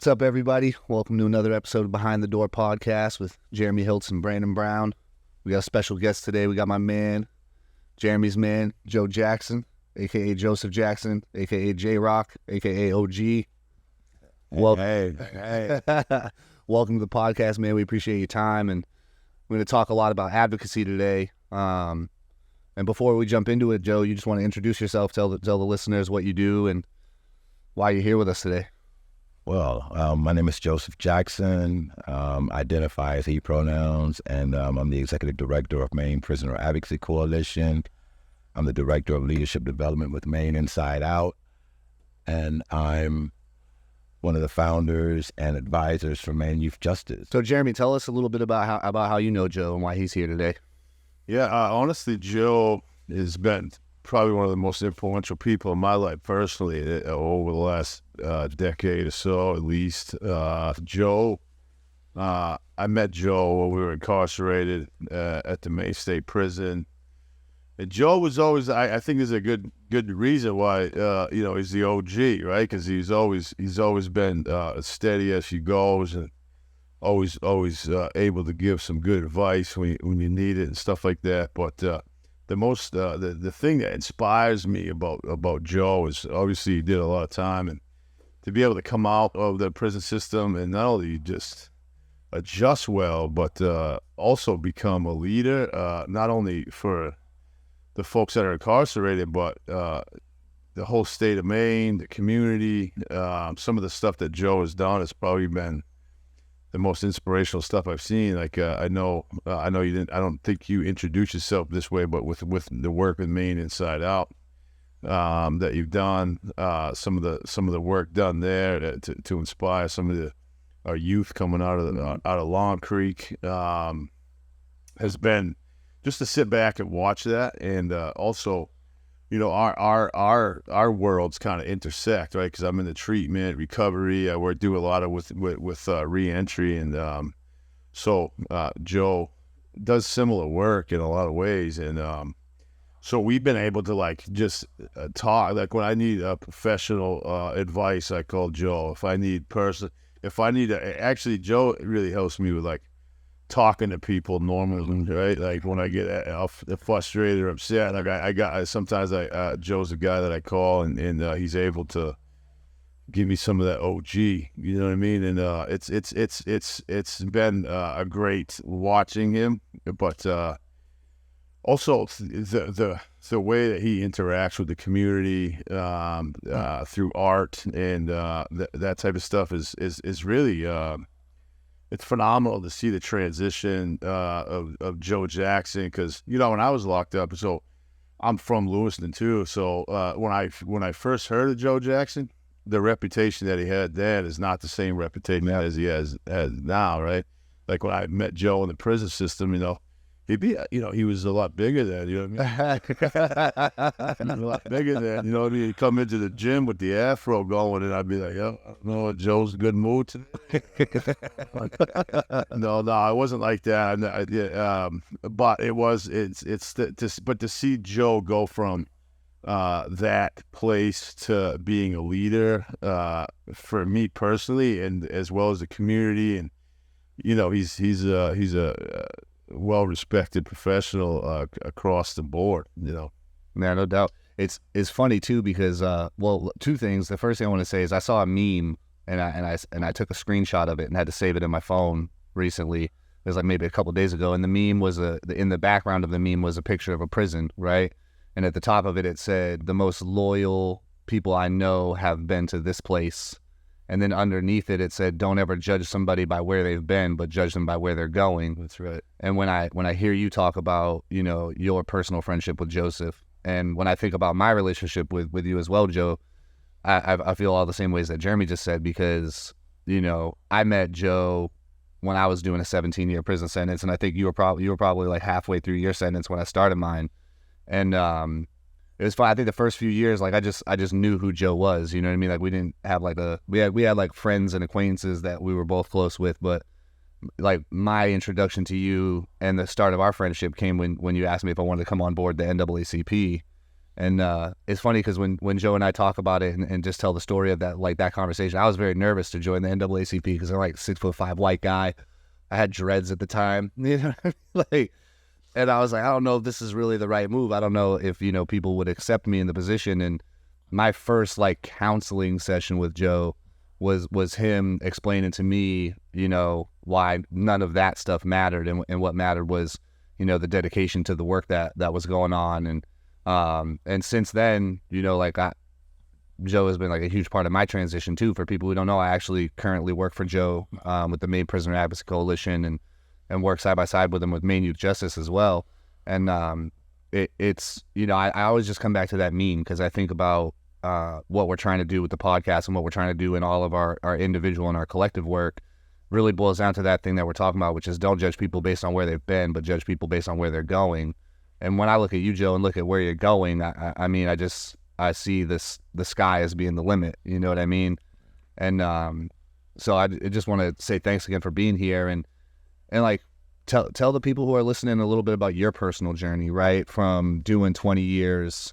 What's up, everybody? Welcome to another episode of Behind the Door podcast with Jeremy Hiltz and Brandon Brown. We got a special guest today. We got my man, Jeremy's man, Joe Jackson, a.k.a. Joseph Jackson, a.k.a. J-Rock, a.k.a. OG. Hey. Welcome to the podcast, man. We appreciate your time, and we're going to talk a lot about advocacy today. And before we jump into it, Joe, you just want to introduce yourself, tell the listeners what you do and why you're here with us today. Well, my name is Joseph Jackson, identify as he pronouns, and I'm the executive director of Maine Prison Advocacy Coalition. I'm the director of leadership development with Maine Inside Out, and I'm one of the founders and advisors for Maine Youth Justice. So, Jeremy, tell us a little bit about how you know Joe and why he's here today. Yeah, honestly, Joe has been probably one of the most influential people in my life personally over the last decade or so, at least. Joe, I met Joe when we were incarcerated at the Maine State Prison. And Joe was always, I think there's a good reason why, he's the OG, right? Because he's always been steady as she goes and always able to give some good advice when you need it and stuff like that. But the thing that inspires me about Joe is obviously he did a lot of time, and to be able to come out of the prison system and not only just adjust well, but also become a leader, not only for the folks that are incarcerated, but the whole state of Maine, the community. Some of the stuff that Joe has done has probably been the most inspirational stuff I've seen. Like I know you didn't. I don't think you introduced yourself this way, but with the work with Maine Inside Out that you've done, some of the work done there to inspire some of our youth coming out of Long Creek has been just to sit back and watch that, and also, our worlds kind of intersect, right? Because I'm in the treatment, recovery. I do a lot of with reentry, and so Joe does similar work in a lot of ways, and so we've been able to just talk. Like when I need professional advice, I call Joe. If I need actually, Joe really helps me with talking to people normally, right? Like when I get frustrated or upset, sometimes Joe's a guy that I call, and he's able to give me some of that OG, you know what I mean? And it's been a great watching him, but also the way that he interacts with the community through art and that type of stuff is really it's phenomenal to see the transition of Joe Jackson, because when I was locked up, so I'm from Lewiston too. So when I first heard of Joe Jackson, the reputation that he had then is not the same reputation as he has now, right? Like when I met Joe in the prison system, he'd be, he was a lot bigger then, you know what I mean? A lot bigger then, you know what I mean? He'd come into the gym with the afro going, and I'd be like, I don't know, Joe's in a good mood today. No, it wasn't like that. But but to see Joe go from that place to being a leader, for me personally, and as well as the community, and he's a well-respected professional across the board, Yeah, no doubt. It's funny too because two things. The first thing I want to say is I saw a meme and I took a screenshot of it and had to save it in my phone recently. It was maybe a couple of days ago, and the meme was in the background of the meme was a picture of a prison, right? And at the top of it said, "The most loyal people I know have been to this place." And then underneath it said, "Don't ever judge somebody by where they've been, but judge them by where they're going." That's right. And when I hear you talk about, your personal friendship with Joseph, and when I think about my relationship with you as well, Joe, I feel all the same ways that Jeremy just said, because, I met Joe when I was doing a 17-year prison sentence, and I think you were probably halfway through your sentence when I started mine. And it was fun. I think the first few years, I just knew who Joe was. You know what I mean? We didn't have we had friends and acquaintances that we were both close with, but my introduction to you and the start of our friendship came when you asked me if I wanted to come on board the NAACP, And it's funny because when Joe and I talk about it and just tell the story of that conversation, I was very nervous to join the NAACP because I'm like 6'5" white guy. I had dreads at the time, and I was like, I don't know if this is really the right move. I don't know if people would accept me in the position. And my first counseling session with Joe was him explaining to me, why none of that stuff mattered, and what mattered was, the dedication to the work that was going on. And since then, Joe has been a huge part of my transition too. For people who don't know, I actually currently work for Joe with the Maine Prison Advocacy Coalition and work side by side with him with Maine Youth Justice as well. And it's I always just come back to that meme because I think about what we're trying to do with the podcast and what we're trying to do in all of our individual and our collective work really boils down to that thing that we're talking about, which is don't judge people based on where they've been, but judge people based on where they're going. And when I look at you, Joe, and look at where you're going, I see the sky as being the limit. You know what I mean? And so I just want to say thanks again for being here and tell the people who are listening a little bit about your personal journey, right? From doing 20 years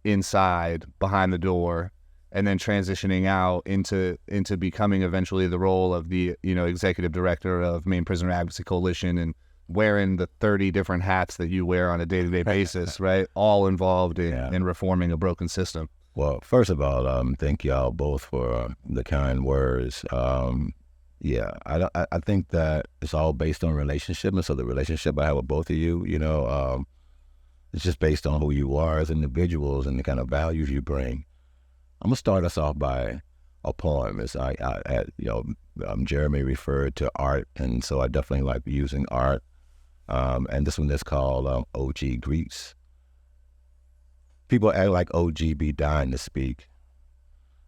inside, behind the door, and then transitioning out into becoming eventually the role of the executive director of Maine Prison Advocacy Coalition and wearing the 30 different hats that you wear on a day-to-day basis, right? All involved in reforming a broken system. Well, first of all, thank y'all both for the kind words. I think that it's all based on relationship, and so the relationship I have with both of you, it's just based on who you are as individuals and the kind of values you bring. I'm gonna start us off by a poem. As Jeremy referred to art, and so I definitely like using art. And this one is called OG Greets. People act like OG be dying to speak,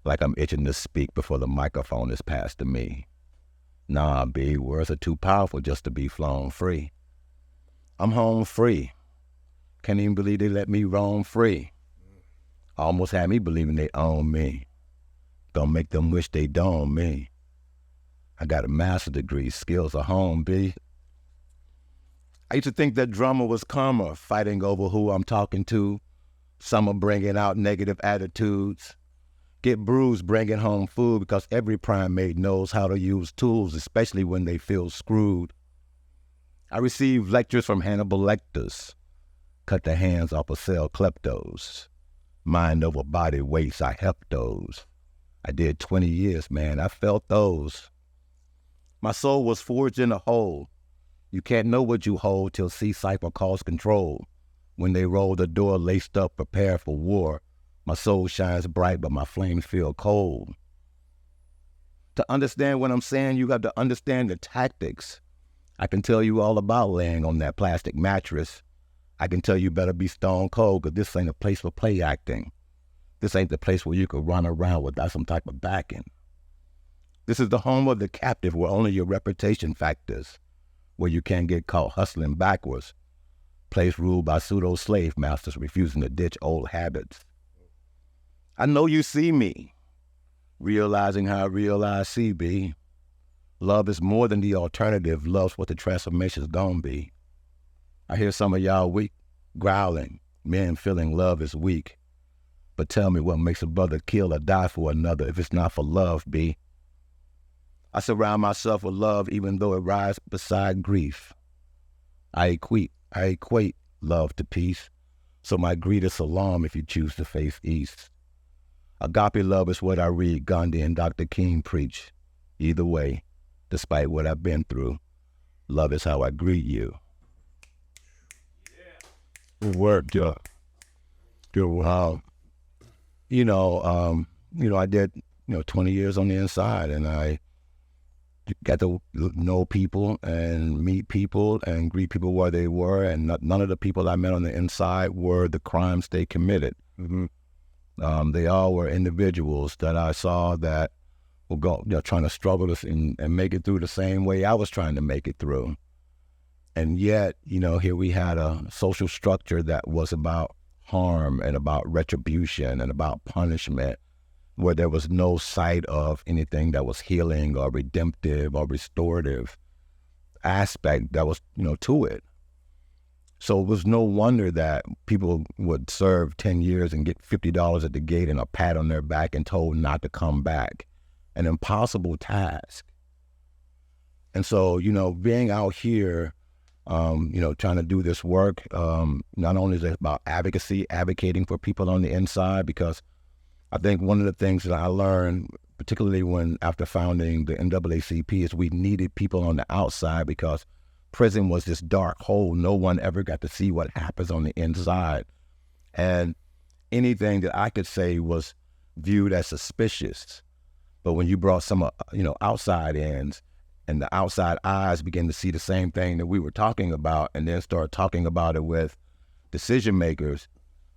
like I'm itching to speak before the microphone is passed to me. Nah, B, words are too powerful just to be flown free. I'm home free. Can't even believe they let me roam free. Almost had me believing they own me. Gonna make them wish they don't me. I got a master's degree, skills are home, B. I used to think that drama was karma, fighting over who I'm talking to. Some are bringing out negative attitudes. Get bruised bringing home food because every primate knows how to use tools, especially when they feel screwed. I received lectures from Hannibal Lecters. Cut the hands off of cell kleptos. Mind over body weights, I helped those. I did 20 years, man, I felt those. My soul was forged in a hole. You can't know what you hold till C-Cipher calls control. When they roll the door laced up, prepare for war. My soul shines bright, but my flames feel cold. To understand what I'm saying, you got to understand the tactics. I can tell you all about laying on that plastic mattress. I can tell you better be stone cold, because this ain't a place for play acting. This ain't the place where you could run around without some type of backing. This is the home of the captive, where only your reputation factors, where you can't get caught hustling backwards. Place ruled by pseudo-slave masters refusing to ditch old habits. I know you see me, realizing how I realize CB. Love is more than the alternative. Love's what the transformation's gonna be. I hear some of y'all weak, growling, men feeling love is weak. But tell me what makes a brother kill or die for another if it's not for love, B? I surround myself with love even though it rides beside grief. I equate love to peace, so my greet is salam if you choose to face east. Agape love is what I read Gandhi and Dr. King preach. Either way, despite what I've been through, love is how I greet you. Good work, Joe. Good work. I did 20 years on the inside, and I got to know people and meet people and greet people where they were, and none of the people I met on the inside were the crimes they committed. Mm-hmm. They all were individuals that I saw that were trying to struggle and make it through the same way I was trying to make it through. And yet, here we had a social structure that was about harm and about retribution and about punishment, where there was no sight of anything that was healing or redemptive or restorative aspect that was, to it. So it was no wonder that people would serve 10 years and get $50 at the gate and a pat on their back and told not to come back. An impossible task. And so, being out here, trying to do this work, not only is it about advocating for people on the inside, because I think one of the things that I learned, particularly after founding the NAACP, is we needed people on the outside, because prison was this dark hole. No one ever got to see what happens on the inside. And anything that I could say was viewed as suspicious. But when you brought some, outside ins, and the outside eyes began to see the same thing that we were talking about, and then start talking about it with decision makers,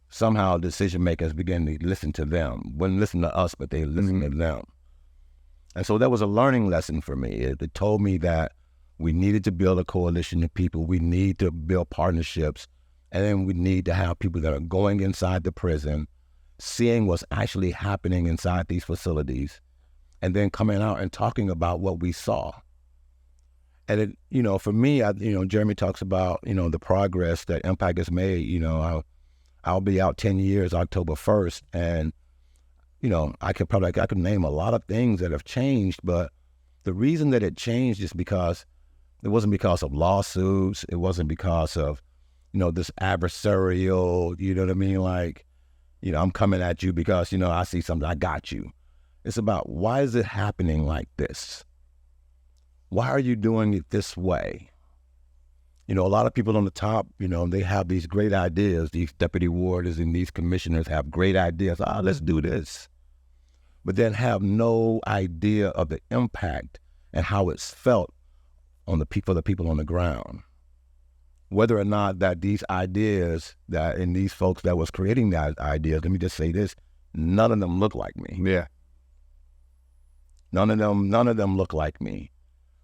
somehow decision makers began to listen to them. Wouldn't listen to us, but they listened to them. And so that was a learning lesson for me. It told me that we needed to build a coalition of people. We need to build partnerships. And then we need to have people that are going inside the prison, seeing what's actually happening inside these facilities, and then coming out and talking about what we saw. And for me, Jeremy talks about, the progress that MPAC has made. I'll be out 10 years, October 1st. And, I could name a lot of things that have changed, but the reason that it changed is because it wasn't because of lawsuits. It wasn't because of, this adversarial, I'm coming at you because, I see something, I got you. It's about, why is it happening like this? Why are you doing it this way? A lot of people on the top, they have these great ideas. These deputy wardens and these commissioners have great ideas. Let's do this. But then have no idea of the impact and how it's felt on the people on the ground. Whether or not that these ideas and these folks that was creating that ideas, let me just say this, none of them look like me. Yeah. None of them look like me.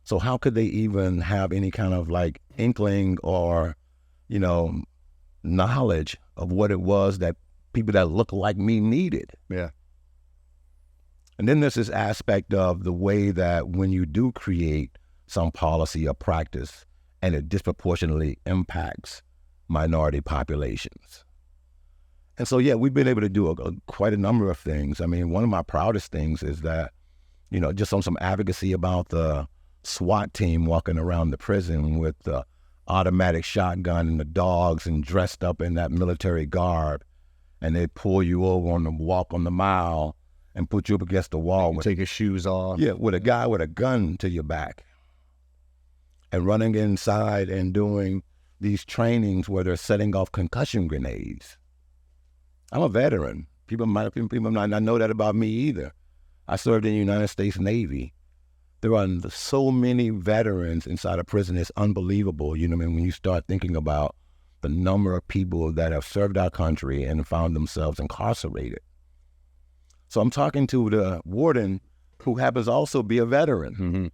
So how could they even have any kind of inkling or, knowledge of what it was that people that look like me needed? Yeah. And then there's this aspect of the way that when you do create some policy or practice and it disproportionately impacts minority populations. And so, we've been able to do quite a number of things. I mean, one of my proudest things is that, just on some advocacy about the SWAT team walking around the prison with the automatic shotgun and the dogs and dressed up in that military garb, and they pull you over on the walk on the mile and put you up against the wall. Take your shoes off. Yeah, with a guy with a gun to your back. And running inside and doing these trainings where they're setting off concussion grenades. I'm a veteran. People might not know that about me either. I served in the United States Navy. There are so many veterans inside a prison. It's unbelievable. When you start thinking about the number of people that have served our country and found themselves incarcerated. So I'm talking to the warden who happens to also be a veteran. Mm-hmm.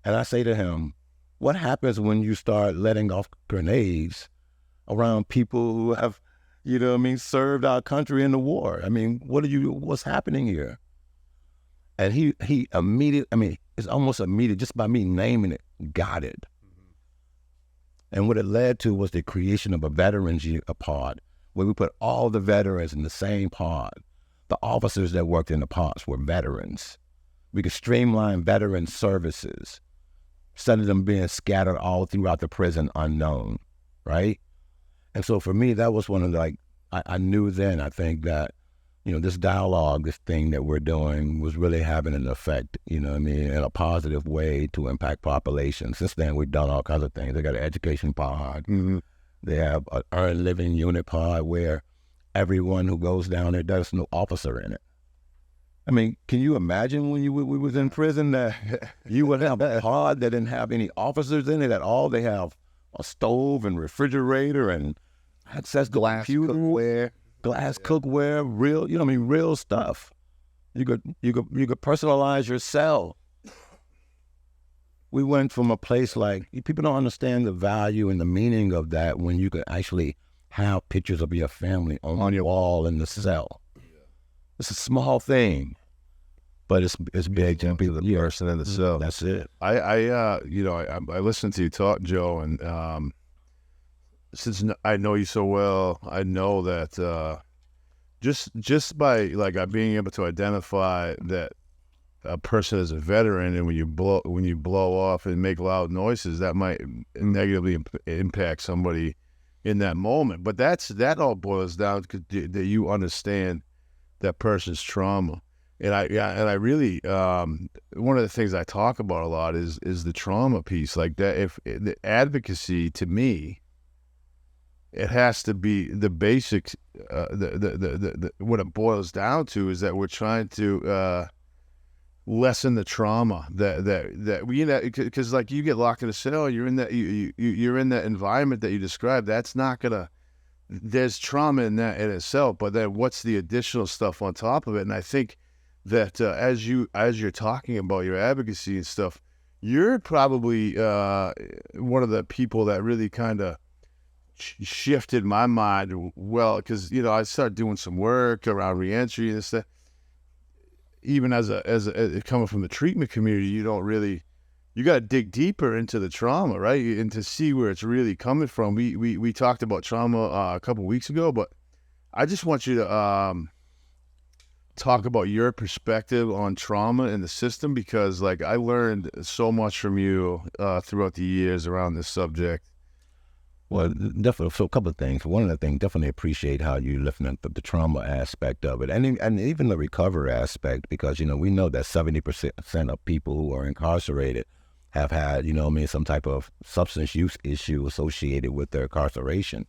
And I say to him, what happens when you start letting off grenades around people who have, served our country in the war? What's happening here? And he immediately, it's almost immediate, just by me naming it, got it. Mm-hmm. And what it led to was the creation of a veterans pod, where we put all the veterans in the same pod. The officers that worked in the pods were veterans. We could streamline veteran services, instead of them being scattered all throughout the prison unknown, right? And so for me, that was one of I knew then, I think that, this dialogue, this thing that we're doing was really having an effect, in a positive way to impact populations. Since then, we've done all kinds of things. They got an education pod. Mm-hmm. They have an earned living unit pod where everyone who goes down there, there's no officer in it. Can you imagine when we was in prison that you would have a pod that didn't have any officers in it at all? They have a stove and refrigerator and access to computer, glass cookware, real stuff. You could personalize your cell. We went from a place people don't understand the value and the meaning of that when you could actually have pictures of your family on your wall in the cell. It's a small thing, but it's big to the person in the cell. That's it. I listened to you talk, Joe, and since I know you so well, I know that just by being able to identify that a person is a veteran, and when you blow off and make loud noises, that might negatively impact somebody in that moment. But that all boils down to that you understand that person's trauma. And I really one of the things I talk about a lot is the trauma piece. Like that, if the advocacy, to me, it has to be the basics. The what it boils down to is that we're trying to lessen the trauma that we, because like you get locked in a cell, you're in that you're in that environment that you described. That's not gonna. There's trauma in that in itself, but then what's the additional stuff on top of it? And I think that as you're talking about your advocacy and stuff, you're probably one of the people that really kind of shifted my mind. Well, because I started doing some work around reentry and stuff. Even as coming from the treatment community, you got to dig deeper into the trauma, right? And to see where it's really coming from. We talked about trauma a couple weeks ago, but I just want you to talk about your perspective on trauma in the system, because like I learned so much from you throughout the years around this subject. Well, definitely. So a couple of things. One of the things, definitely appreciate how you lifting up the trauma aspect of it, and even the recovery aspect, because we know that 70% of people who are incarcerated have had some type of substance use issue associated with their incarceration.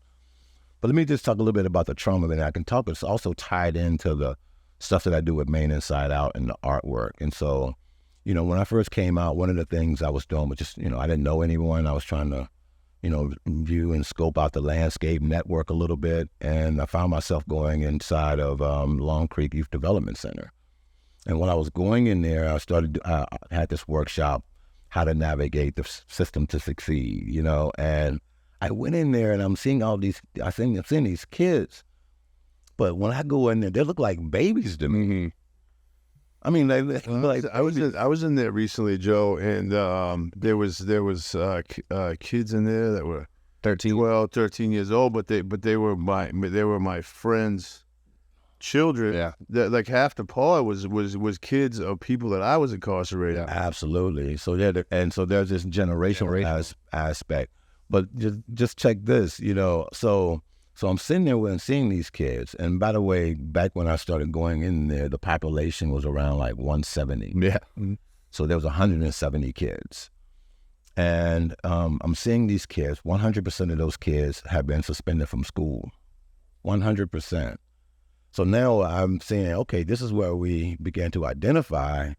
But let me just talk a little bit about the trauma that I can talk. It's also tied into the stuff that I do with Maine Inside Out and the artwork. And so, when I first came out, one of the things I was doing was just I didn't know anyone. I was trying to view and scope out the landscape network a little bit. And I found myself going inside of Long Creek Youth Development Center. And when I was going in there, I had this workshop, how to navigate the system to succeed, and I went in there and I'm seeing I'm seeing these kids. But when I go in there, they look like babies to me. Mm-hmm. I mean, they like I was in there recently, Joe, and there was kids in there that were 13 years old, but they were my friends' children. Yeah, that like half the part was kids of people that I was incarcerated. Yeah. Absolutely. So there's this generational aspect. But just check this, So I'm sitting there and seeing these kids. And by the way, back when I started going in there, the population was around like 170. Yeah. Mm-hmm. So there was 170 kids. And I'm seeing these kids. 100% of those kids have been suspended from school. 100%. So now I'm saying, okay, this is where we began to identify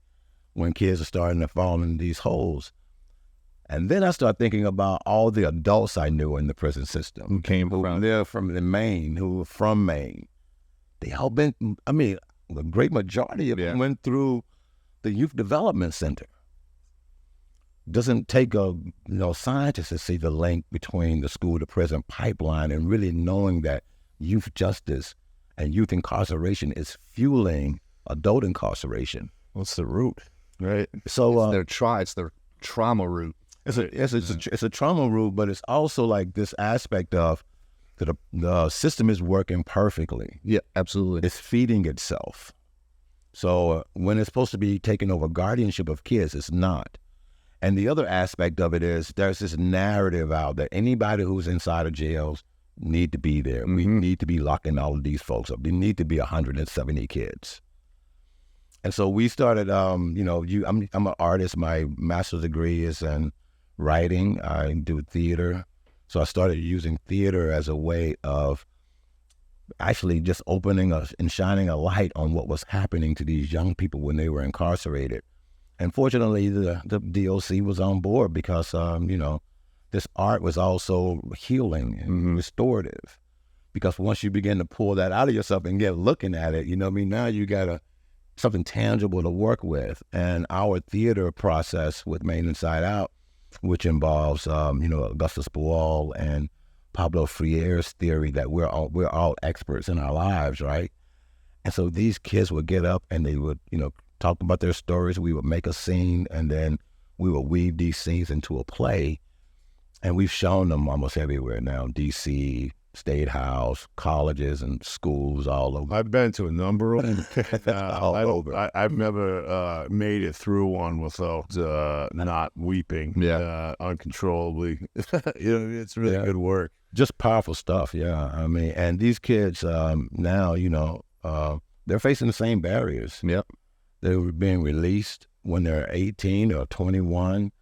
when kids are starting to fall in these holes. And then I start thinking about all the adults I knew in the prison system Who came from Maine, who were from Maine. They all been, the great majority of them went through the Youth Development Center. Doesn't take a scientist to see the link between the school to prison pipeline and really knowing that youth justice and youth incarceration is fueling adult incarceration. What's the root, right? So it's their trauma root. It's a trauma root, but it's also like this aspect of that the system is working perfectly. Yeah, absolutely. It's feeding itself. So when it's supposed to be taking over guardianship of kids, it's not. And the other aspect of it is there's this narrative out that anybody who's inside of jails need to be there. Mm-hmm. We need to be locking all of these folks up. There need to be 170 kids. And so we started, I'm an artist. My master's degree is in writing. I do theater. So I started using theater as a way of actually just opening and shining a light on what was happening to these young people when they were incarcerated. And fortunately, the DOC was on board because, this art was also healing and restorative. Because once you begin to pull that out of yourself and get looking at it, now you got something tangible to work with. And our theater process with Maine Inside Out, which involves, Augustus Boal and Pablo Freiere's theory that we're all experts in our lives, right? And so these kids would get up and they would, talk about their stories. We would make a scene, and then we would weave these scenes into a play. And we've shown them almost everywhere now, D.C., State House, colleges and schools all over. I've been to a number of them. All over. I've never made it through one without not weeping uncontrollably. It's really good work. Just powerful stuff, yeah. I mean, and these kids now, they're facing the same barriers. Yep. They were being released when they're 18 or 21.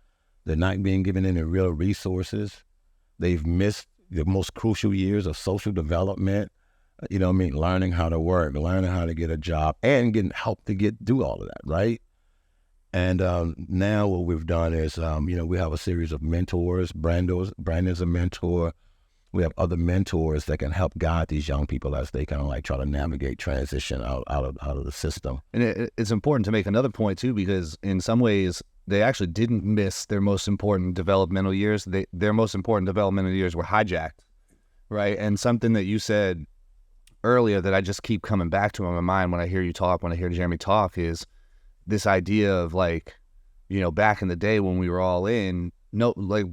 They're not being given any real resources. They've missed the most crucial years of social development, learning how to work, learning how to get a job, and getting help to do all of that, right? And now what we've done is, we have a series of mentors. Brandon's a mentor. We have other mentors that can help guide these young people as they kind of like try to navigate transition out of the system. And it's important to make another point too, because in some ways they actually didn't miss their most important developmental years. Their most important developmental years were hijacked, right? And something that you said earlier that I just keep coming back to in my mind when I hear you talk, when I hear Jeremy talk, is this idea of back in the day when we were all in,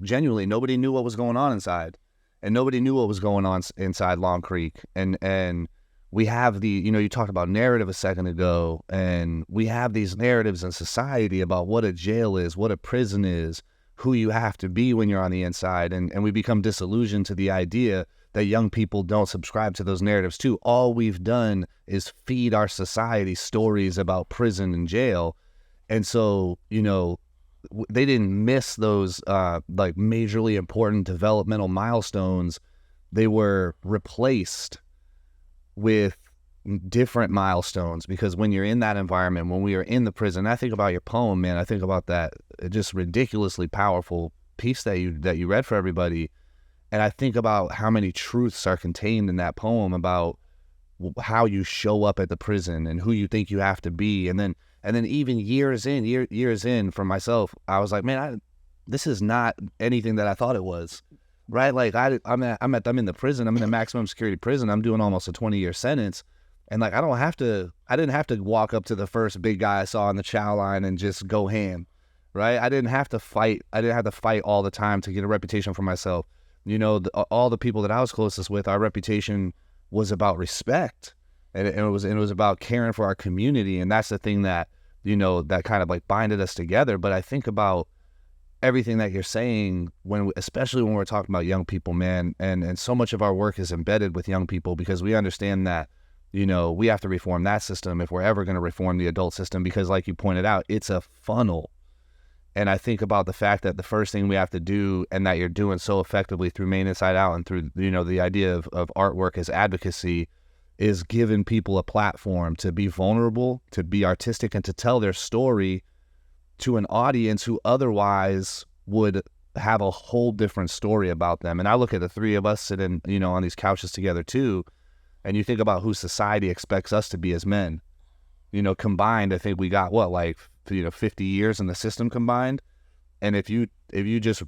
genuinely nobody knew what was going on inside. And nobody knew what was going on inside Long Creek. And we have you talked about narrative a second ago, and we have these narratives in society about what a jail is, what a prison is, who you have to be when you're on the inside. And we become disillusioned to the idea that young people don't subscribe to those narratives too. All we've done is feed our society stories about prison and jail. And so, they didn't miss those majorly important developmental milestones. They were replaced with different milestones, because when you're in that environment, when we are in the prison, I think about your poem, man. I think about that just ridiculously powerful piece that you read for everybody. And I think about how many truths are contained in that poem about how you show up at the prison and who you think you have to be. And then even years in for myself, I was like, man, this is not anything that I thought it was, right? Like I'm in the prison. I'm in a maximum security prison. I'm doing almost a 20-year sentence. And I didn't have to walk up to the first big guy I saw on the chow line and just go ham, right? I didn't have to fight. I didn't have to fight all the time to get a reputation for myself. All the people that I was closest with, our reputation was about respect. And it was about caring for our community. And that's the thing that, that kind of binded us together. But I think about everything that you're saying, especially when we're talking about young people, man, and so much of our work is embedded with young people, because we understand that, we have to reform that system if we're ever going to reform the adult system, because like you pointed out, it's a funnel. And I think about the fact that the first thing we have to do, and that you're doing so effectively through Maine Inside Out and through, the idea of artwork as advocacy, is giving people a platform to be vulnerable, to be artistic, and to tell their story to an audience who otherwise would have a whole different story about them. And I look at the three of us sitting, on these couches together too, and you think about who society expects us to be as men. Combined, I think we got 50 years in the system combined. And if you just,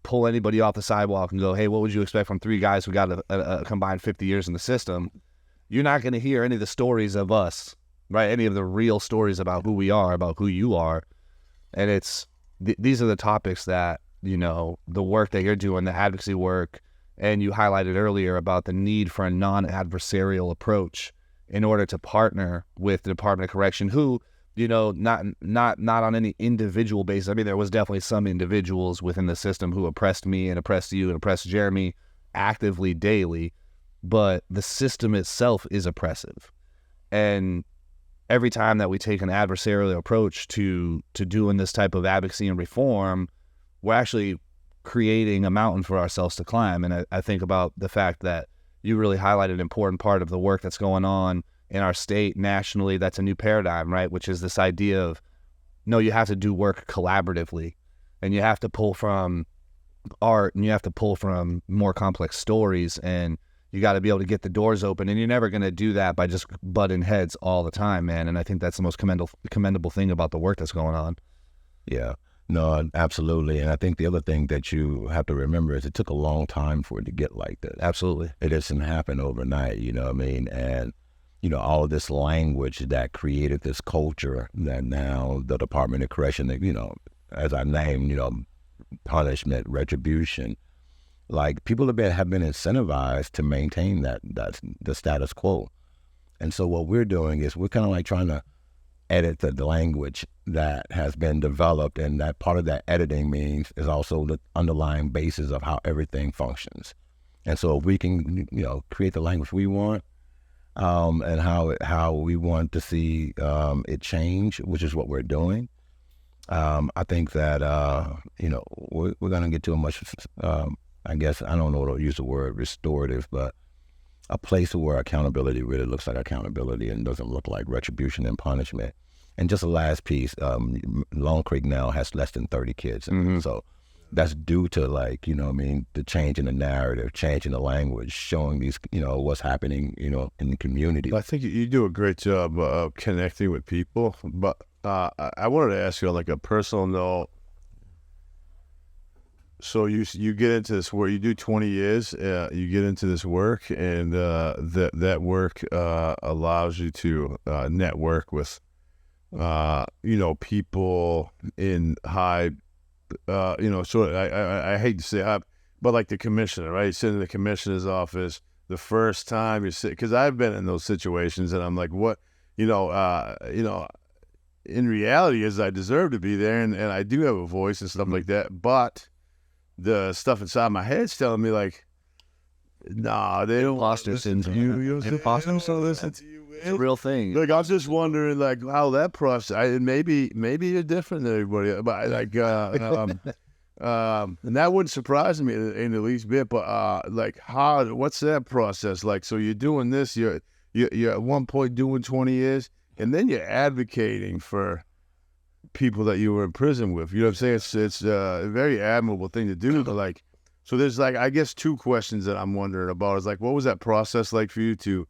pull anybody off the sidewalk and go, hey, what would you expect from three guys who got a combined 50 years in the system? You're not going to hear any of the stories of us, right? Any of the real stories about who we are, about who you are. And these are the topics that, the work that you're doing, the advocacy work, and you highlighted earlier about the need for a non-adversarial approach in order to partner with the Department of Correction, who, not on any individual basis. I mean, there was definitely some individuals within the system who oppressed me and oppressed you and oppressed Jeremy actively daily, but the system itself is oppressive. And every time that we take an adversarial approach to doing this type of advocacy and reform, we're actually creating a mountain for ourselves to climb. And I think about the fact that you really highlighted an important part of the work that's going on in our state, nationally. That's a new paradigm, right? Which is this idea of, no, you have to do work collaboratively, and you have to pull from art, and you have to pull from more complex stories, and you got to be able to get the doors open. And you're never going to do that by just butting heads all the time, man. And I think that's the most commendable thing about the work that's going on. Yeah, no, absolutely. And I think the other thing that you have to remember is it took a long time for it to get like this. Absolutely. It doesn't happen overnight, And, all of this language that created this culture that now the Department of Correction, as I named, punishment, retribution. Like people have been incentivized to maintain that's the status quo. And so what we're doing is we're kind of like trying to edit the language that has been developed, and that part of that editing means is also the underlying basis of how everything functions. And so if we can, create the language we want, and how we want to see it change, which is what we're doing. I think that we're going to get to a much, I guess I don't know to use the word restorative, but a place where accountability really looks like accountability and doesn't look like retribution and punishment. And just the last piece, Long Creek now has less than 30 kids, and so that's due to the change in the narrative, change in the language, showing these, what's happening, in the community. I think you do a great job of connecting with people, but I wanted to ask you on like a personal note. So you get into this work, you do 20 years, you get into this work, and that work allows you to network with, people in high, I hate to say high, but like the commissioner, right? You sit in the commissioner's office the first time you sit, because I've been in those situations, and I'm like, what, in reality is I deserve to be there, and I do have a voice and stuff like that, but the stuff inside my head's telling me like, nah, they don't listen to you. Imposter syndrome. Listen to you, man. It's a real thing. Like I'm just wondering, like how that process. Maybe you're different than everybody, but like, and that wouldn't surprise me in the least bit. But like, what's that process like? So you're doing this. You're at one point doing 20 years, and then you're advocating for people that you were in prison with. You know what I'm saying? It's a very admirable thing to do. But like, so there's like, I guess 2 questions that I'm wondering about is like, what was that process like for you to,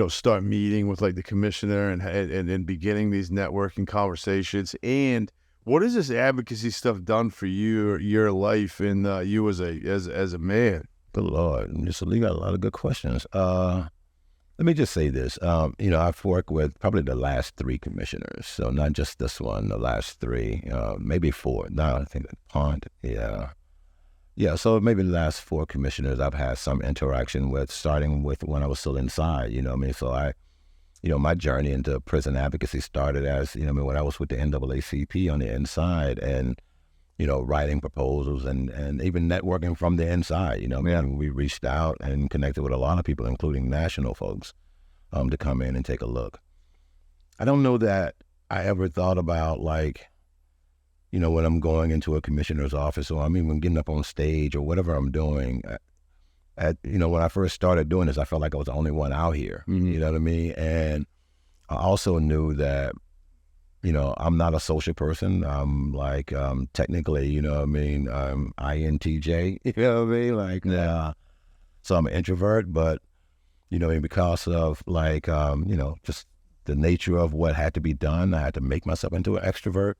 start meeting with like the commissioner and beginning these networking conversations? And what has this advocacy stuff done for you, your life, and you as a man? Good Lord, Mr. Lee got a lot of good questions. Let me just say this. I've worked with probably the last 3 commissioners, so not just this one, the last 3, maybe 4. Now I think Pond, yeah. So maybe the last 4 commissioners I've had some interaction with, starting with when I was still inside. So I, my journey into prison advocacy started as when I was with the NAACP on the inside, and writing proposals and even networking from the inside. We reached out and connected with a lot of people, including national folks, to come in and take a look. I don't know that I ever thought about when I'm going into a commissioner's office, or I'm even getting up on stage or whatever I'm doing. When I first started doing this, I felt like I was the only one out here. You know what I mean? And I also knew that I'm not a social person. I'm technically, I'm INTJ, so I'm an introvert, but, because of just the nature of what had to be done, I had to make myself into an extrovert.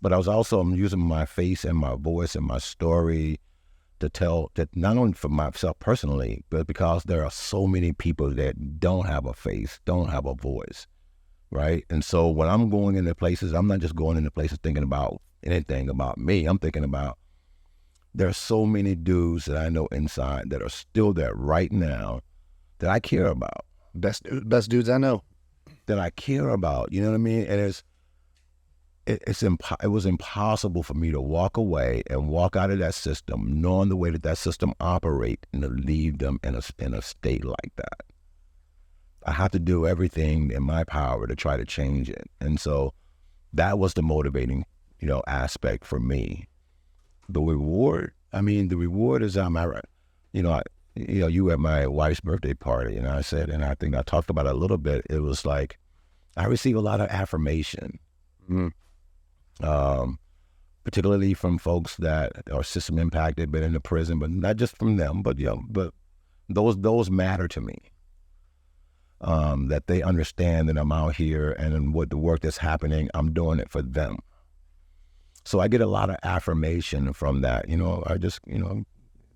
But I'm using my face and my voice and my story to tell that not only for myself personally, but because there are so many people that don't have a face, don't have a voice. Right. And so when I'm going into places, I'm not just going into places thinking about anything about me. I'm thinking about there are so many dudes that I know inside that are still there right now that I care about. Best dudes I know. That I care about. You know what I mean? And it was impossible for me to walk away and walk out of that system knowing the way that system operates and to leave them in a state like that. I have to do everything in my power to try to change it. And so that was the motivating, aspect for me. The reward is you at my wife's birthday party, and I said, and I think I talked about it a little bit, it was like, I receive a lot of affirmation, particularly from folks that are system impacted, been in the prison, but not just from them, but those matter to me. That they understand that I'm out here and what the work that's happening, I'm doing it for them. So I get a lot of affirmation from that. I just,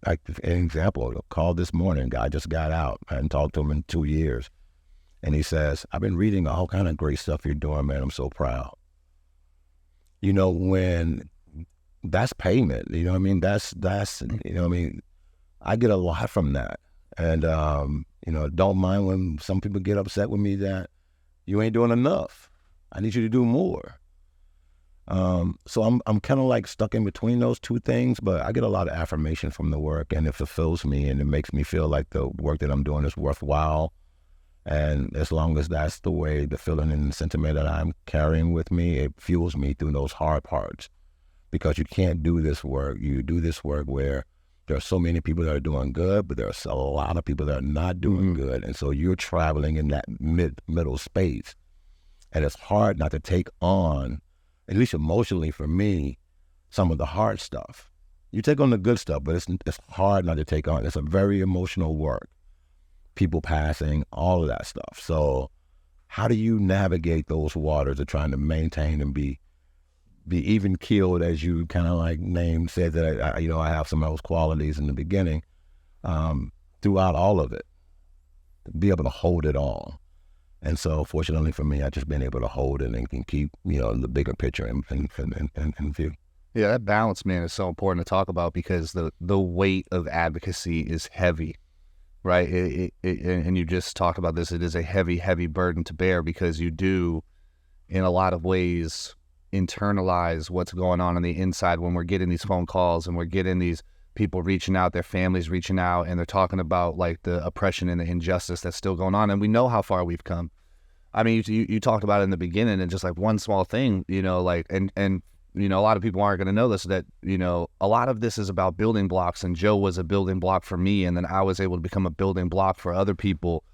like an example, a call this morning, guy just got out. I hadn't talked to him in 2 years. And he says, I've been reading all kind of great stuff you're doing, man. I'm so proud. When that's payment. You know what I mean? That's you know what I mean? I get a lot from that. And, you know, don't mind when some people get upset with me that you ain't doing enough. I need you to do more. So I'm kind of like stuck in between those two things, but I get a lot of affirmation from the work, and it fulfills me, and it makes me feel like the work that I'm doing is worthwhile. And as long as that's the way, the feeling and the sentiment that I'm carrying with me, it fuels me through those hard parts. Because you can't do this work. You do this work where there are so many people that are doing good, but there's a lot of people that are not doing good. And so you're traveling in that middle space. And it's hard not to take on, at least emotionally for me, some of the hard stuff. You take on the good stuff, but it's hard not to take on. It's a very emotional work. People passing, all of that stuff. So how do you navigate those waters of trying to maintain and be even keeled, as you kind of like said that I have some of those qualities in the beginning, throughout all of it, be able to hold it all. And so fortunately for me, I've just been able to hold it and can keep, the bigger picture in view. Yeah, that balance, man, is so important to talk about because the weight of advocacy is heavy, right? And you just talked about this. It is a heavy, heavy burden to bear because you do, in a lot of ways, internalize what's going on the inside when we're getting these phone calls and we're getting these people reaching out, their families reaching out, and they're talking about like the oppression and the injustice that's still going on. And we know how far we've come. I mean, you talked about it in the beginning, and just like one small thing, and a lot of people aren't going to know this, that, a lot of this is about building blocks, and Joe was a building block for me, and then I was able to become a building block for other people.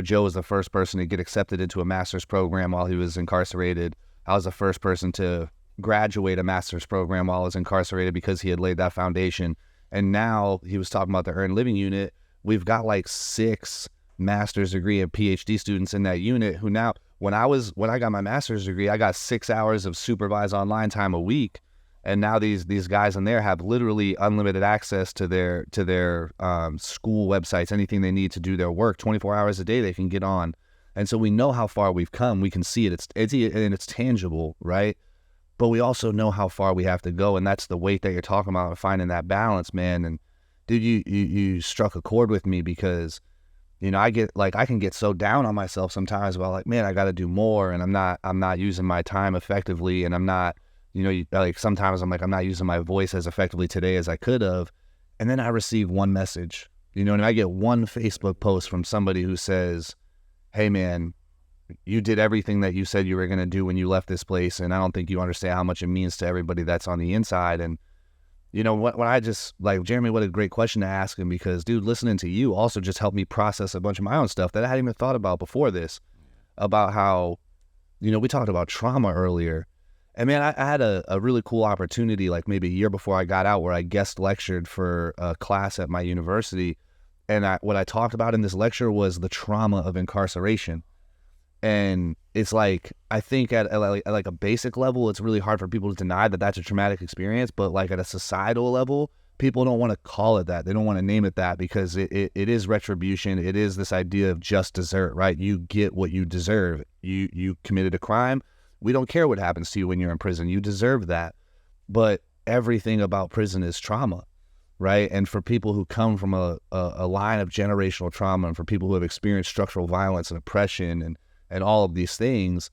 Joe was the first person to get accepted into a master's program while he was incarcerated. I was the first person to graduate a master's program while I was incarcerated because he had laid that foundation. And now he was talking about the earned living unit. We've got like 6 master's degree and PhD students in that unit who now, when I got my master's degree, I got 6 hours of supervised online time a week. And now these guys in there have literally unlimited access to their school websites, anything they need to do their work, 24 hours a day they can get on. And so we know how far we've come. We can see it. It's tangible, right? But we also know how far we have to go, and that's the weight that you're talking about, finding that balance, man. And dude, you struck a chord with me because, I can get so down on myself sometimes about like, man, I got to do more, and I'm not using my time effectively, and I'm not, sometimes I'm like, I'm not using my voice as effectively today as I could have. And then I receive one message, and I get one Facebook post from somebody who says, hey man, you did everything that you said you were going to do when you left this place, and I don't think you understand how much it means to everybody that's on the inside. And when I just like, Jeremy, what a great question to ask him, because dude, listening to you also just helped me process a bunch of my own stuff that I hadn't even thought about before this, about how, we talked about trauma earlier. And man, I had a really cool opportunity, like maybe a year before I got out, where I guest lectured for a class at my university. And what I talked about in this lecture was the trauma of incarceration. And it's like, I think at like a basic level, it's really hard for people to deny that that's a traumatic experience. But like at a societal level, people don't want to call it that. They don't want to name it that because it is retribution. It is this idea of just desert, right? You get what you deserve. You committed a crime. We don't care what happens to you when you're in prison. You deserve that. But everything about prison is trauma. Right. And for people who come from a line of generational trauma, and for people who have experienced structural violence and oppression and all of these things,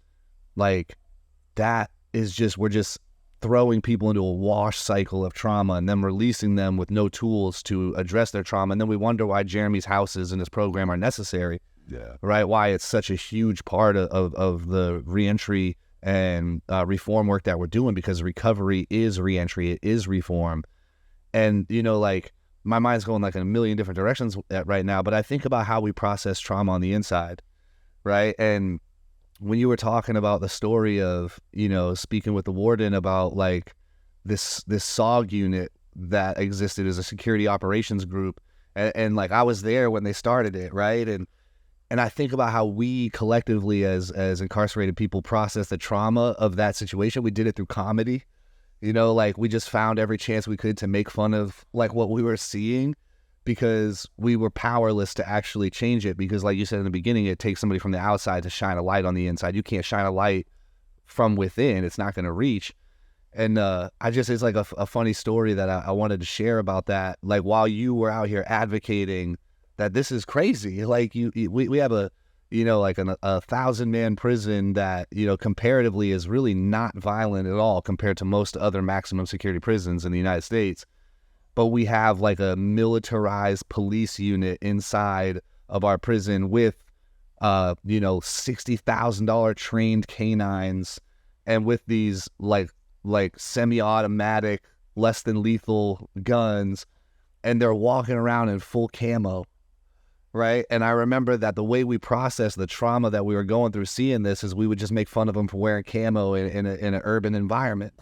like that is just, we're just throwing people into a wash cycle of trauma and then releasing them with no tools to address their trauma. And then we wonder why Jeremy's houses in his program are necessary. Yeah. Right. Why it's such a huge part of the reentry and reform work that we're doing, because recovery is reentry. It is reform. And, like my mind's going like in a million different directions right now, but I think about how we process trauma on the inside, right? And when you were talking about the story of, speaking with the warden about like this SOG unit that existed as a security operations group, and like I was there when they started it, right? And I think about how we collectively as incarcerated people process the trauma of that situation. We did it through comedy. Like we just found every chance we could to make fun of like what we were seeing, because we were powerless to actually change it. Because like you said in the beginning, it takes somebody from the outside to shine a light on the inside. You can't shine a light from within. It's not going to reach. And it's like a funny story that I wanted to share about that. Like, while you were out here advocating that this is crazy, like we have a, like a 1,000-man prison that, comparatively is really not violent at all compared to most other maximum security prisons in the United States. But we have like a militarized police unit inside of our prison with, $60,000 trained canines, and with these like semi-automatic, less than lethal guns, and they're walking around in full camo, right? And I remember that the way we processed the trauma that we were going through seeing this is we would just make fun of them for wearing camo in an urban environment.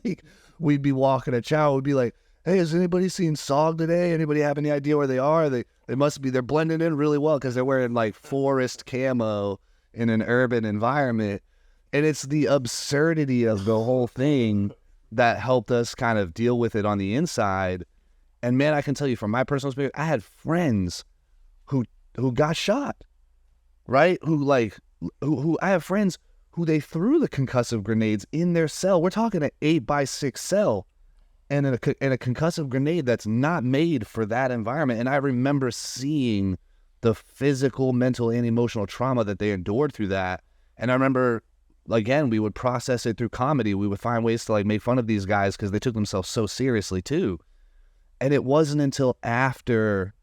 Like, we'd be walking a chow, we'd be like, hey, has anybody seen SOG today? Anybody have any idea where they are? They're blending in really well because they're wearing like forest camo in an urban environment. And it's the absurdity of the whole thing that helped us kind of deal with it on the inside. And man, I can tell you from my personal experience, I had friends who got shot, right? Who I have friends who they threw the concussive grenades in their cell. We're talking an 8x6 cell, and a concussive grenade that's not made for that environment. And I remember seeing the physical, mental, and emotional trauma that they endured through that. And I remember, again, we would process it through comedy. We would find ways to like make fun of these guys because they took themselves so seriously too. And it wasn't until after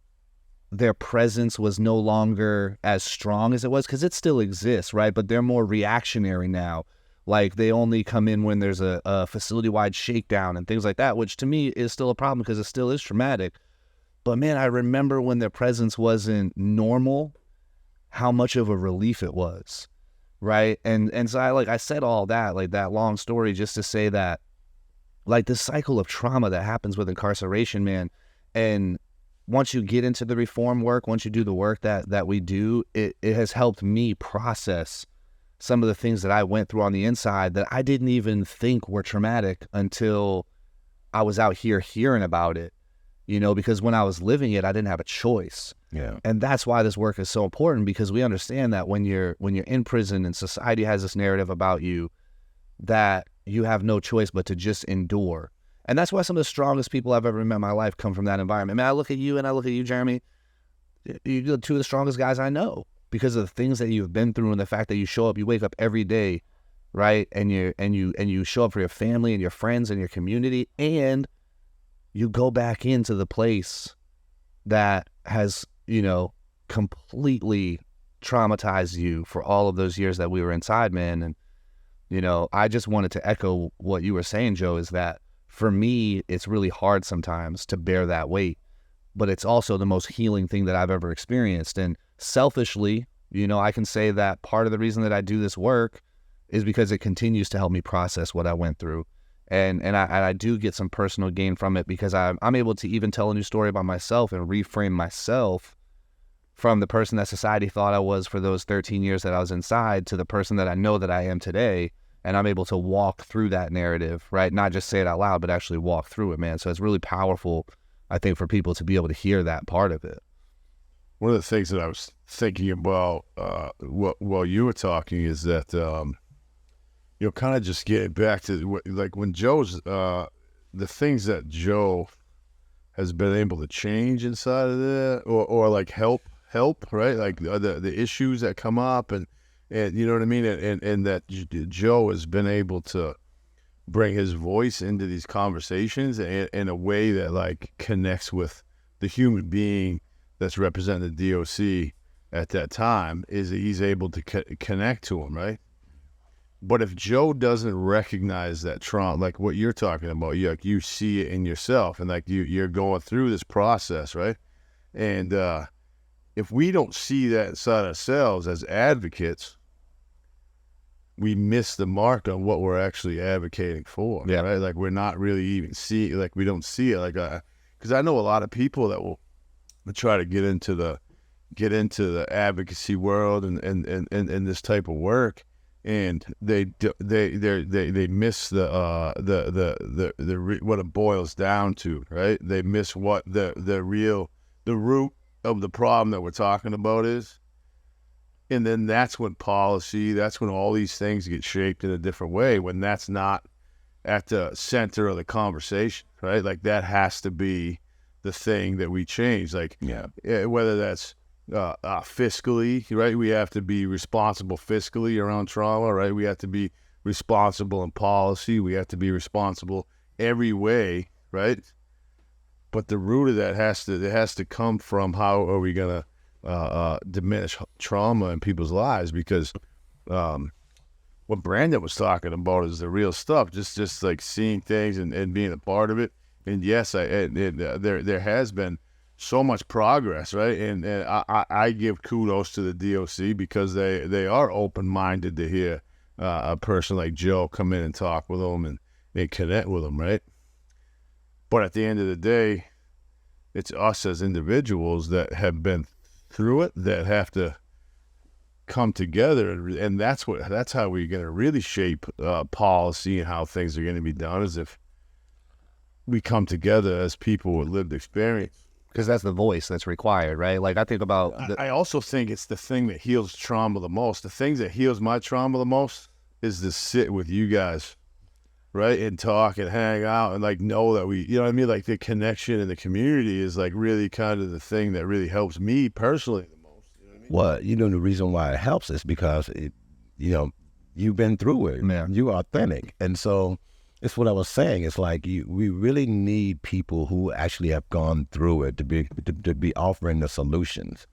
their presence was no longer as strong as it was, because it still exists, right? But they're more reactionary now. Like, they only come in when there's a facility-wide shakedown and things like that, which to me is still a problem because it still is traumatic. But man, I remember when their presence wasn't normal, how much of a relief it was, right? And so I said all that, like that long story, just to say that, like, this cycle of trauma that happens with incarceration, man, and once you get into the reform work, once you do the work that we do, it has helped me process some of the things that I went through on the inside that I didn't even think were traumatic until I was out here hearing about it, because when I was living it, I didn't have a choice. Yeah. And that's why this work is so important, because we understand that when you're in prison and society has this narrative about you, that you have no choice but to just endure. And that's why some of the strongest people I've ever met in my life come from that environment. Man, I look at you and I look at you, Jeremy. You're two of the strongest guys I know, because of the things that you've been through and the fact that you show up, you wake up every day, right? And you show up for your family and your friends and your community, and you go back into the place that has, completely traumatized you for all of those years that we were inside, man. And, I just wanted to echo what you were saying, Joe, is that for me, it's really hard sometimes to bear that weight, but it's also the most healing thing that I've ever experienced. And selfishly, I can say that part of the reason that I do this work is because it continues to help me process what I went through. And I do get some personal gain from it, because I'm able to even tell a new story about myself and reframe myself from the person that society thought I was for those 13 years that I was inside to the person that I know that I am today. And I'm able to walk through that narrative, right? Not just say it out loud, but actually walk through it, man. So it's really powerful, I think, for people to be able to hear that part of it. One of the things that I was thinking about while you were talking is that, kind of just getting back to like when Joe's, the things that Joe has been able to change inside of that, or like help, right? Like the issues that come up, and you know what I mean? And that Joe has been able to bring his voice into these conversations in a way that like connects with the human being that's representing the DOC at that time, is that he's able to connect to him, right? But if Joe doesn't recognize that trauma, like what you're talking about, you see it in yourself, and like you're going through this process, right? And if we don't see that inside ourselves as advocates, we miss the mark on what we're actually advocating for, right? Like we're not really even we don't see it, like because I know a lot of people that will try to get into the advocacy world and this type of work, and they miss the what it boils down to, right? They miss what the root of the problem that we're talking about is. And then that's when all these things get shaped in a different way, when that's not at the center of the conversation, right? Like that has to be the thing that we change. Like, whether that's fiscally, right? We have to be responsible fiscally around trauma, right? We have to be responsible in policy. We have to be responsible every way, right? But the root of that has to come from how are we gonna diminish trauma in people's lives? Because what Brandon was talking about is the real stuff. Just like seeing things and being a part of it. And yes, there has been so much progress, right? And I give kudos to the DOC because they are open-minded to hear a person like Joe come in and talk with them and connect with them, right? But at the end of the day, it's us as individuals that have been through it that have to come together, and that's how we're going to really shape policy and how things are going to be done, is if we come together as people with lived experience. Because that's the voice that's required, right? Like I think about... I also think it's the thing that heals trauma the most. The things that heals my trauma the most is to sit with you guys, right? And talk and hang out and like know that we, you know what I mean? Like the connection in the community is like really kind of the thing that really helps me personally the most. You know what I mean? Well, you know, the reason why it helps is because, you've been through it. Yeah. You're authentic. And so it's what I was saying. It's like we really need people who actually have gone through it to be offering the solutions.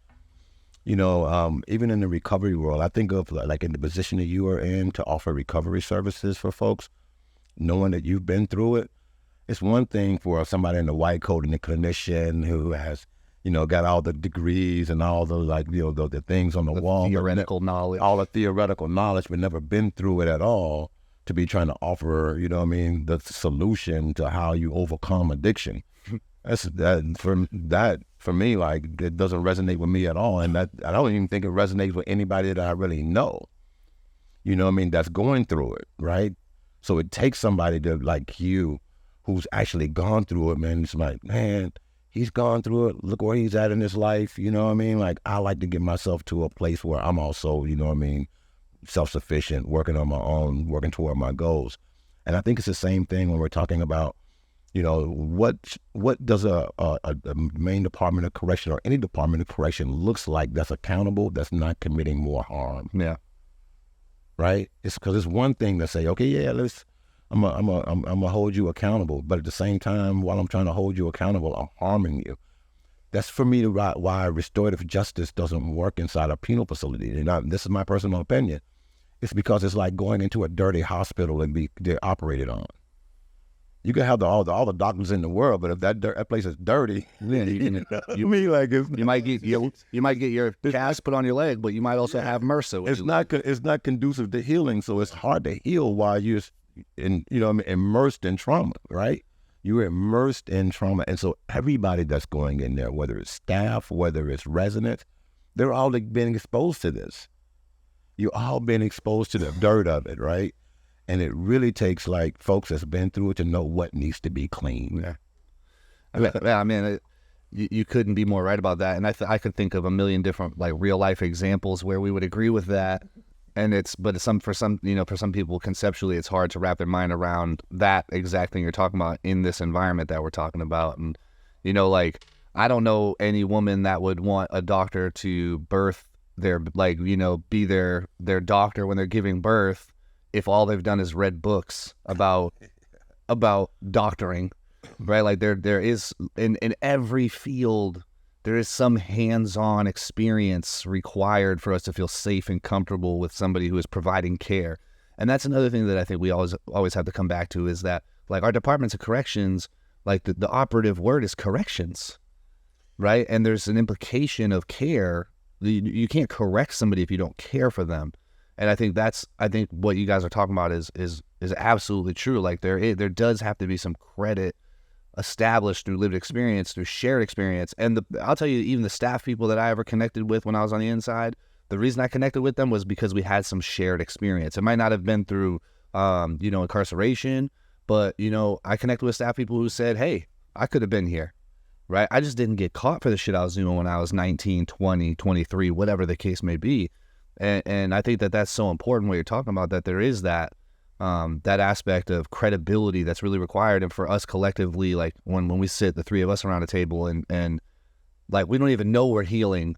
Even in the recovery world, I think of like in the position that you are in to offer recovery services for folks, knowing that you've been through it. It's one thing for somebody in the white coat and the clinician who has, got all the degrees and all the the things on the wall, theoretical knowledge, all the theoretical knowledge, but never been through it at all, to be trying to offer, the solution to how you overcome addiction. For me, like, it doesn't resonate with me at all. And that, I don't even think it resonates with anybody that I really know, that's going through it, right? So it takes somebody like you who's actually gone through it, man. It's like, man, he's gone through it. Look where he's at in his life. Like, I like to get myself to a place where I'm also, self-sufficient, working on my own, working toward my goals. And I think it's the same thing when we're talking about, what does a Maine Department of Correction or any Department of Correction looks like that's accountable, that's not committing more harm. Yeah. Right? It's because it's one thing to say, okay, yeah, I'm gonna hold you accountable, but at the same time, while I'm trying to hold you accountable, I'm harming you. That's for me why restorative justice doesn't work inside a penal facility. This is my personal opinion. It's because it's like going into a dirty hospital and they're operated on. You can have all the doctors in the world, but if that place is dirty, you might get your cast put on your leg, but you might also have MRSA. It's not conducive to healing, so it's hard to heal while you're immersed in trauma, right? You're immersed in trauma, and so everybody that's going in there, whether it's staff, whether it's residents, they're all being exposed to this. You're all being exposed to the dirt of it, right? And it really takes like folks that's been through it to know what needs to be clean. Yeah. You couldn't be more right about that. And I could think of a million different like real life examples where we would agree with that. And for some people conceptually, it's hard to wrap their mind around that exact thing you're talking about in this environment that we're talking about. And, like, I don't know any woman that would want a doctor to birth be their doctor when they're giving birth if all they've done is read books about doctoring, right? Like there is in every field, there is some hands-on experience required for us to feel safe and comfortable with somebody who is providing care. And that's another thing that I think we always have to come back to, is that like our departments of corrections, like the operative word is corrections, right? And there's an implication of care. You can't correct somebody if you don't care for them. And I think what you guys are talking about is absolutely true. Like there does have to be some credit established through lived experience, through shared experience. And I'll tell you, even the staff people that I ever connected with when I was on the inside, the reason I connected with them was because we had some shared experience. It might not have been through, incarceration, but, I connected with staff people who said, hey, I could have been here, right? I just didn't get caught for the shit I was doing when I was 19, 20, 23, whatever the case may be. And I think that that's so important what you're talking about, that there is that that aspect of credibility that's really required. And for us collectively, like when we sit, the three of us around a table and like, we don't even know we're healing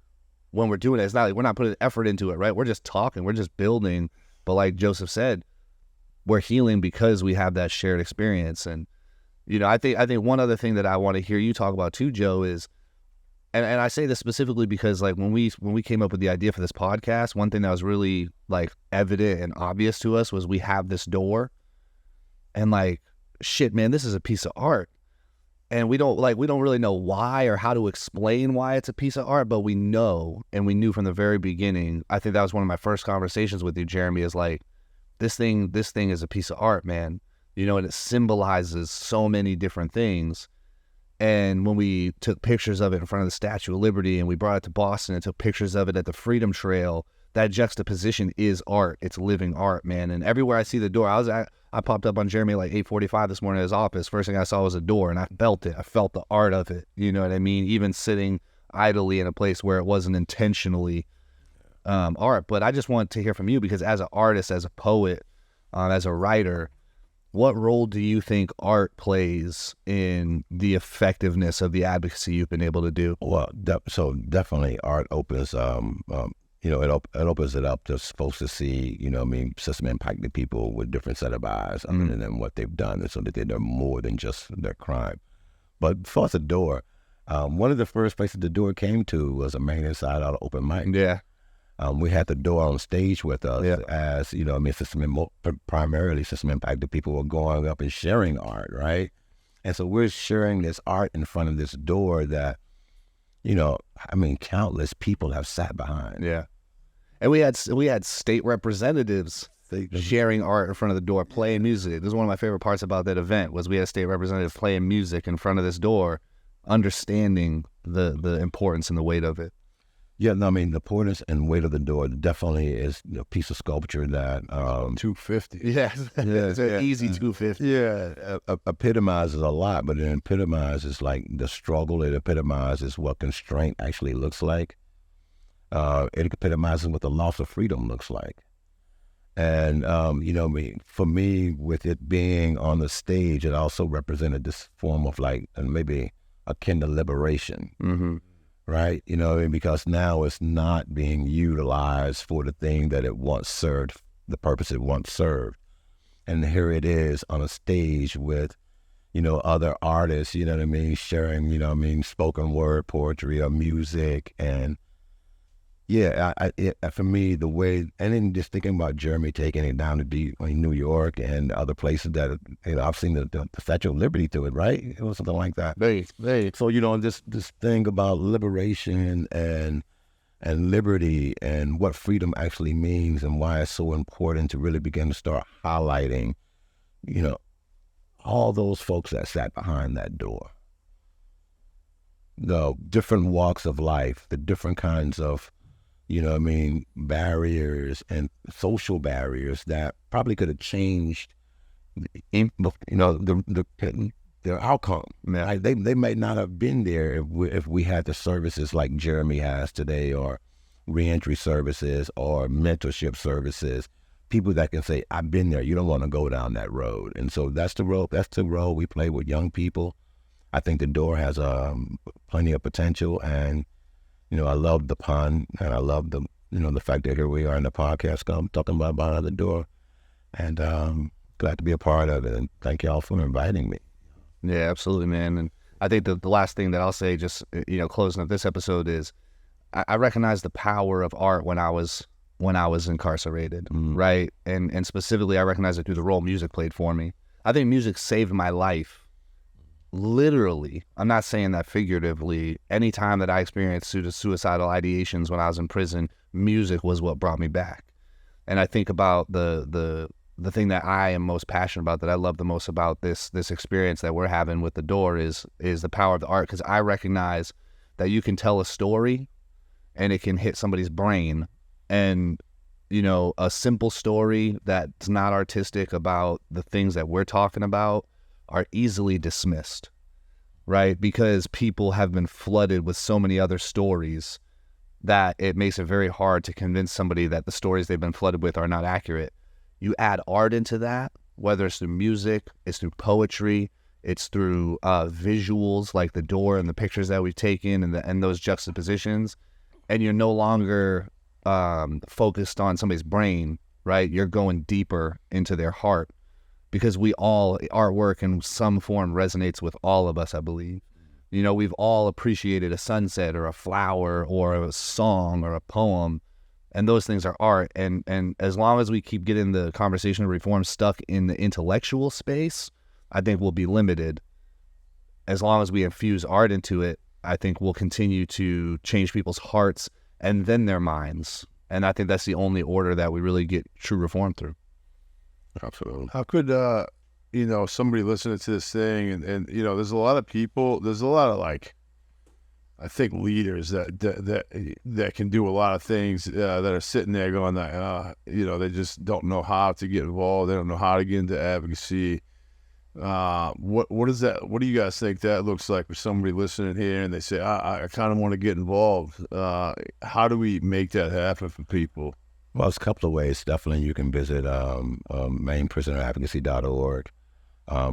when we're doing it. It's not like we're not putting effort into it, right? We're just talking, we're just building. But like Joseph said, we're healing because we have that shared experience. And, you know, I think one other thing that I want to hear you talk about too, Joe, is, and I say this specifically because like when we came up with the idea for this podcast, one thing that was really like evident and obvious to us was we have this door, and like, shit, man, this is a piece of art. And we don't really know why or how to explain why it's a piece of art, but we know, and we knew from the very beginning. I think that was one of my first conversations with you, Jeremy, is like, this thing is a piece of art, man. You know, and it symbolizes so many different things. And when we took pictures of it in front of the Statue of Liberty and we brought it to Boston and took pictures of it at the Freedom Trail, that juxtaposition is art. It's living art, man. And everywhere I see the door, I popped up on Jeremy like 8:45 this morning at his office. First thing I saw was a door, and I felt it. I felt the art of it. You know what I mean? Even sitting idly in a place where it wasn't intentionally art. But I just want to hear from you, because as an artist, as a poet, as a writer, what role do you think art plays in the effectiveness of the advocacy you've been able to do? Well, so definitely art opens, you know, it opens it up to folks to see, you know, I mean, system impacting people with different set of eyes other than what they've done, and so that they're more than just their crime. But as far as the door, one of the first places the door came to was a Maine Inside Out open mic. Yeah. We had the door on stage with us as, you know, I mean, primarily system impacted people were going up and sharing art, right? And so we're sharing this art in front of this door that, you know, I mean, countless people have sat behind. Yeah. And we had state representatives sharing art in front of the door, playing music. This is one of my favorite parts about that event, was we had a state representative playing music in front of this door, understanding the importance and the weight of it. Yeah, no, I mean, the importance and weight of the door definitely is a piece of sculpture that... 250. Yes, it's an easy 250. Yeah, epitomizes a lot, but it epitomizes like the struggle. It epitomizes what constraint actually looks like. It epitomizes what the loss of freedom looks like. And, you know, for me, with it being on the stage, it also represented this form of like, and maybe akin to liberation. Mm-hmm. Right? You know, because now it's not being utilized for the thing that it once served, the purpose it once served. And here it is on a stage with, you know, other artists, you know what I mean, sharing, you know what I mean, spoken word, poetry, or music. And yeah, for me, the way, and then just thinking about Jeremy taking it down to New York and other places that, you know, I've seen the Statue of Liberty to it, right? It was something like that. So, you know, this thing about liberation and liberty and what freedom actually means and why it's so important to really begin to start highlighting, you know, all those folks that sat behind that door. The different walks of life, the different kinds of, you know what I mean, barriers and social barriers that probably could have changed, you know, their outcome. Man, they might not have been there if we had the services like Jeremy has today, or reentry services or mentorship services, people that can say, I've been there, you don't want to go down that road. And so that's the role we play with young people. I think the door has plenty of potential, and you know, I love the pun, and I love the, you know, the fact that here we are in the podcast talking about behind the door, and glad to be a part of it. And thank y'all for inviting me. Yeah, absolutely, man. And I think the last thing that I'll say, just, you know, closing up this episode, is I recognize the power of art when I was incarcerated, right? And specifically, I recognize it through the role music played for me. I think music saved my life. Literally, I'm not saying that figuratively. Anytime that I experienced suicidal ideations when I was in prison, music was what brought me back. And I think about the thing that I am most passionate about, that I love the most about this experience that we're having with the door, is the power of the art, because I recognize that you can tell a story and it can hit somebody's brain. And, you know, a simple story that's not artistic about the things that we're talking about are easily dismissed, right? Because people have been flooded with so many other stories that it makes it very hard to convince somebody that the stories they've been flooded with are not accurate. You add art into that, whether it's through music, it's through poetry, it's through visuals like the door and the pictures that we've taken and those juxtapositions, and you're no longer focused on somebody's brain, right? You're going deeper into their heart, because artwork in some form resonates with all of us, I believe. You know, we've all appreciated a sunset or a flower or a song or a poem, and those things are art. And as long as we keep getting the conversation of reform stuck in the intellectual space, I think we'll be limited. As long as we infuse art into it, I think we'll continue to change people's hearts and then their minds. And I think that's the only order that we really get true reform through. Absolutely. How could, somebody listening to this thing and there's a lot of people, there's a lot of I think leaders that can do a lot of things that are sitting there going they just don't know how to get involved. They don't know how to get into advocacy. What is that? What do you guys think that looks like for somebody listening here and they say, I kind of want to get involved? How do we make that happen for people? Well, it's a couple of ways. Definitely you can visit MainePrisonAdvocacy.org.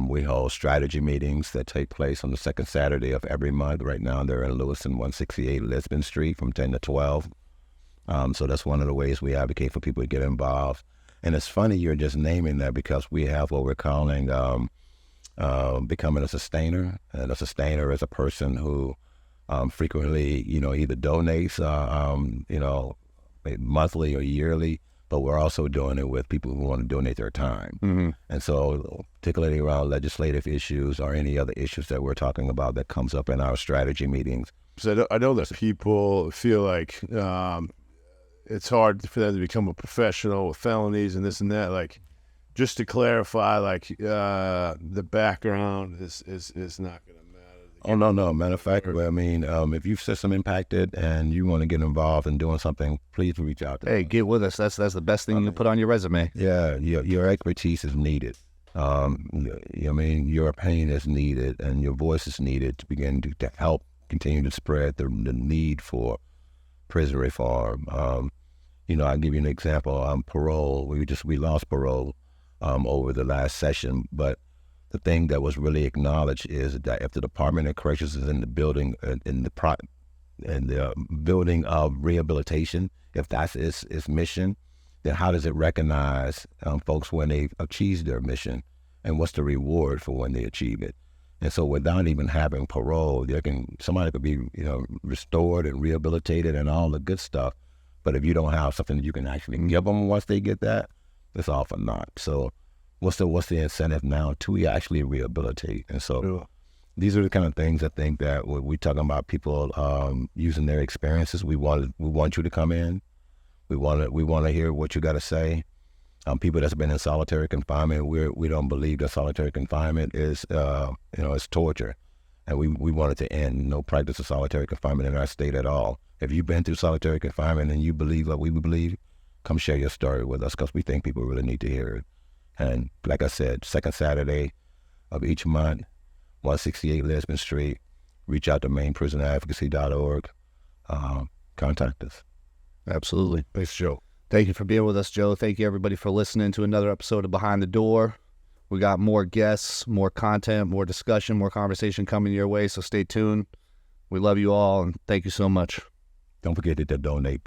We hold strategy meetings that take place on the second Saturday of every month. Right now they're in Lewiston, 168 Lisbon Street from 10 to 12. So that's one of the ways we advocate for people to get involved. And it's funny you're just naming that, because we have what we're calling becoming a sustainer. And a sustainer is a person who frequently, either donates, monthly or yearly, but we're also doing it with people who want to donate their time. Mm-hmm. And so particularly around legislative issues or any other issues that we're talking about that comes up in our strategy meetings. So I know that people feel like it's hard for them to become a professional with felonies and this and that. Just to clarify, the background is not going to matter. Oh, no. Matter of fact, if you've system impacted and you want to get involved in doing something, please reach out to us. Hey, get with us. That's the best thing you can put on your resume. Yeah, your expertise is needed. Your opinion is needed and your voice is needed to begin to help continue to spread the need for prison reform. I'll give you an example. Parole. We lost parole over the last session, but the thing that was really acknowledged is that if the Department of Corrections is in the building, in the building of rehabilitation, if that's its mission, then how does it recognize folks when they've achieved their mission, and what's the reward for when they achieve it? And so, without even having parole, somebody could be restored and rehabilitated and all the good stuff, but if you don't have something that you can actually give them once they get that, it's all for naught. So what's the incentive now to actually rehabilitate? And so Sure. These are the kind of things I think that when we're talking about people using their experiences, we want you to come in. We want to hear what you got to say. People that's been in solitary confinement, we don't believe that solitary confinement is it's torture, and we want it to end. No practice of solitary confinement in our state at all. If you've been through solitary confinement and you believe what we believe, come share your story with us, because we think people really need to hear it. And like I said, second Saturday of each month, 168 Lisbon Street. Reach out to MainePrisonAdvocacy.org. Contact us. Absolutely. Thanks, Joe. Thank you for being with us, Joe. Thank you, everybody, for listening to another episode of Behind the Door. We got more guests, more content, more discussion, more conversation coming your way, so stay tuned. We love you all, and thank you so much. Don't forget to donate.